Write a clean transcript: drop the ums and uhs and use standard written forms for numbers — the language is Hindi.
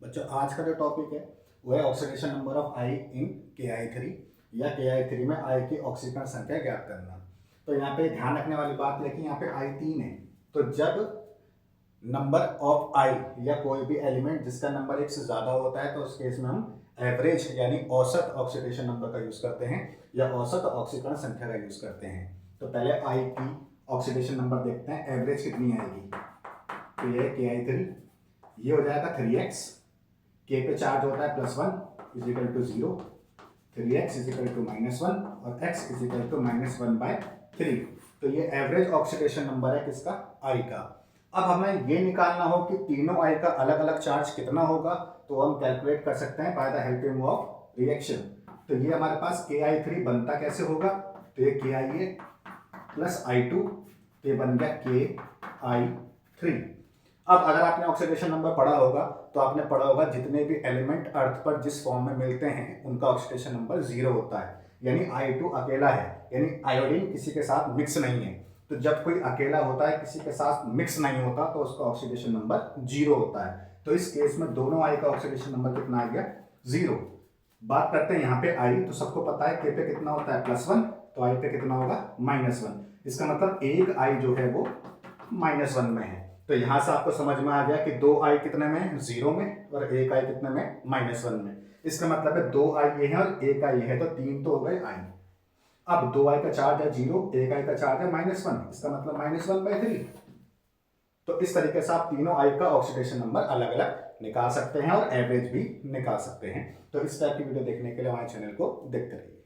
बच्चों आज का जो टॉपिक है वो है oxidation number of I in KI3 या KI3 में आई की ऑक्सीकरण संख्या ज्ञात करना। तो यहाँ पे ध्यान रखने वाली बात है कि यहाँ पे आई 3 है, तो जब नंबर ऑफ आई या कोई भी एलिमेंट जिसका नंबर एक से ज़्यादा होता है तो उस केस में हम एवरेज यानी औसत ऑक्सीडेशन नंबर का यूज़ करते हैं या औसत ऑक्सीकरण संख्या का यूज़ करते हैं। तो पहले आई की ऑक्सीडेशन नंबर देखते हैं, एवरेज कितनी आएगी। तो ये KI3, ये हो जाएगा 3x, K पे चार्ज होता है +1 is equal to 0, 3x is equal to -1 और x इजिकल टू -1/3। तो ये एवरेज ऑक्सीडेशन नंबर है किसका, I का। अब हमें ये निकालना हो कि तीनों I का अलग अलग चार्ज कितना होगा, तो हम कैलकुलेट कर सकते हैं by the helping of reaction. तो ये हमारे पास KI3 बनता कैसे होगा, तो ये KIA प्लस I2, ये बन गया KI3। अब अगर आपने ऑक्सीडेशन नंबर पढ़ा होगा तो आपने पढ़ा होगा जितने भी एलिमेंट अर्थ पर जिस फॉर्म में मिलते हैं उनका ऑक्सीडेशन नंबर 0 होता है, यानी I2 अकेला है, यानी आयोडीन किसी के साथ मिक्स नहीं है। तो जब कोई अकेला होता है, किसी के साथ मिक्स नहीं होता, तो उसका ऑक्सीडेशन नंबर 0 होता है। तो इस केस में दोनों I का ऑक्सीडेशन नंबर कितना आ गया, 0। बात करते हैं यहाँ पे I, तो सबको पता है K पे कितना होता है +1, तो I पे कितना होगा -1। इसका मतलब एक I जो है वो -1 में है। तो यहां से आपको समझ में आ गया कि 2i कितने में, 0 में, और 1i कितने में, -1 में। इसका मतलब है 2i ये है और 1i ये है, तो 3 तो हो गए i। अब 2i का चार्ज है 0, 1i का चार्ज है -1, इसका मतलब -1/3। तो इस तरीके से आप तीनों i का ऑक्सीडेशन नंबर अलग अलग निकाल सकते हैं और एवरेज भी निकाल सकते हैं। तो इस टाइप की वीडियो देखने के लिए हमारे चैनल को देखते रहिए।